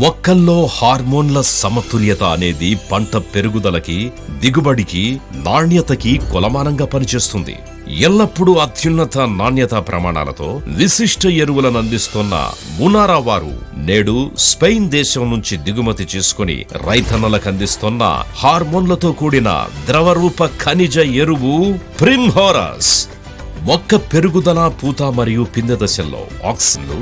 మొక్కల్లో హార్మోన్ల సమతుల్యత అనేది పంట పెరుగుదలకి, దిగుబడికి, నాణ్యతకి కొలమానంగా పనిచేస్తుంది. ఎల్లప్పుడూ అత్యున్నత నాణ్యతా ప్రమాణాలతో విశిష్ట ఎరువులను అందిస్తున్న మునారా వారు నేడు స్పెయిన్ దేశం నుంచి దిగుమతి చేసుకుని రైతన్నలకు అందిస్తున్న హార్మోన్లతో కూడిన ద్రవరూప ఖనిజ ఎరువు ప్రిమ్హోరస్. మొక్క పెరుగుదల, పూత మరియు పిందె దశల్లో ఆక్సిన్లు,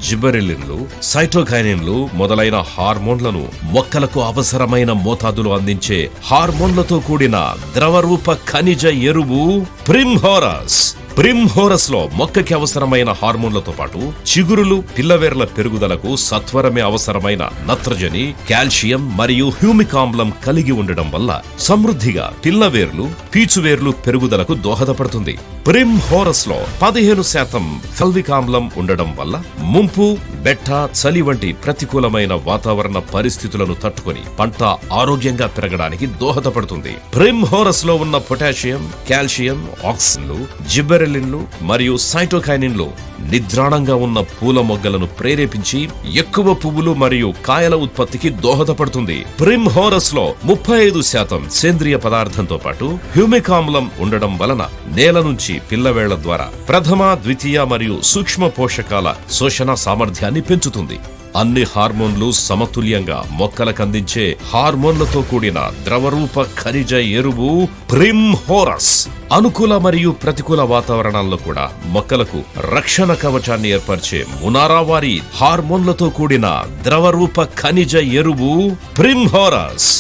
జిబెరెలిన్లు, సైటోకైనిన్లు మొదలైన హార్మోన్లను మొక్కలకు అవసరమైన మోతాదులు అందించే హార్మోన్లతో కూడిన ద్రవరూప ఖనిజ ఎరువు ప్రిమ్హోరస్. ప్రిమ్హోరస్ లో మొక్కకి అవసరమైన హార్మోన్లతో పాటు చిగురులు, పిల్లవేర్ల పెరుగుదలకు సత్వరమే అవసరమైన నత్రజని, కాల్షియం మరియు హ్యూమిక్ ఆమ్లం కలిగి ఉండడం వల్ల సమృద్ధిగా పిల్లవేర్లు, పీచువేర్లు పెరుగుదలకు దోహదపడుతుంది. ప్రిమ్హోరస్ లో 15% ఫల్విక్ ఆమ్లం ఉండడం వల్ల ముంపు, బెట్ట, చలి వంటి ప్రతికూలమైన వాతావరణ పరిస్థితులను తట్టుకొని పంట ఆరోగ్యంగా పెరగడానికి దోహదపడుతుంది. ప్రిమ్హోరస్ లో ఉన్న పొటాషియం, కాల్షియం, ఆక్సిన్లు, జిబెరెలిన్లు మరియు సైటోకైనిన్లు నిద్రాణంగా ఉన్న పూల మొగ్గలను ప్రేరేపించి ఎక్కువ పువ్వులు మరియు కాయల ఉత్పత్తికి దోహదపడుతుంది. ప్రిమ్హోరస్ లో 35% సేంద్రియ పదార్థంతో పాటు హ్యూమిక్ ఆమ్లం ఉండడం వలన నేల నుంచి పిల్లవేళ్ల ద్వారా ప్రథమ, ద్వితీయ మరియు సూక్ష్మ పోషకాల శోషణ సామర్థ్యాన్ని పెంచుతుంది. అన్ని హార్మోన్లు సమతుల్యంగా మొక్కలకు అందించే హార్మోన్లతో కూడిన ద్రవరూప ఖనిజ ఎరువు ప్రిమ్హోరస్ అనుకూల మరియు ప్రతికూల వాతావరణాల్లో కూడా మొక్కలకు రక్షణ కవచాన్ని ఏర్పరిచే మునారా వారి హార్మోన్లతో కూడిన ద్రవరూప ఖనిజ ఎరువు ప్రిమ్హోరస్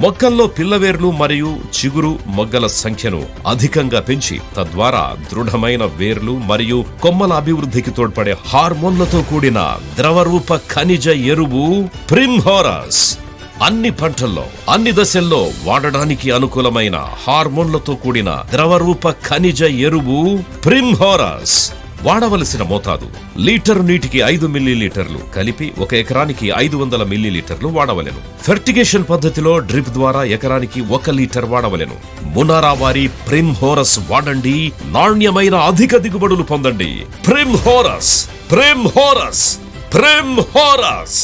మొక్కల్లో పిల్లవేర్లు మరియు చిగురు మొగ్గల సంఖ్యను అధికంగా పెంచి తద్వారా దృఢమైన వేర్లు మరియు కొమ్మల అభివృద్ధికి తోడ్పడే హార్మోన్లతో కూడిన ద్రవరూప ఖనిజ ఎరువు ప్రిమ్హోరస్. అన్ని పంటల్లో, అన్ని దశల్లో వాడడానికి అనుకూలమైన హార్మోన్లతో కూడిన ద్రవరూప ఖనిజ ఎరువు ప్రిమ్హోరస్. వాడవలసిన మోతాదు: లీటరు నీటికి 5 మిల్లీలీటర్లు కలిపి 1 ఎకరానికి 500 మిల్లీలీటర్లు వాడవలెను. ఫెర్టిగేషన్ పద్ధతిలో డ్రిప్ ద్వారా ఎకరానికి 1 లీటర్ వాడవలెను. మునారా వారి ప్రిమ్హోరస్ వాడండి, నాణ్యమైన అధిక దిగుబడులు పొందండి. ప్రిమ్హోరస్, ప్రిమ్హోరస్, ప్రిమ్హోరస్.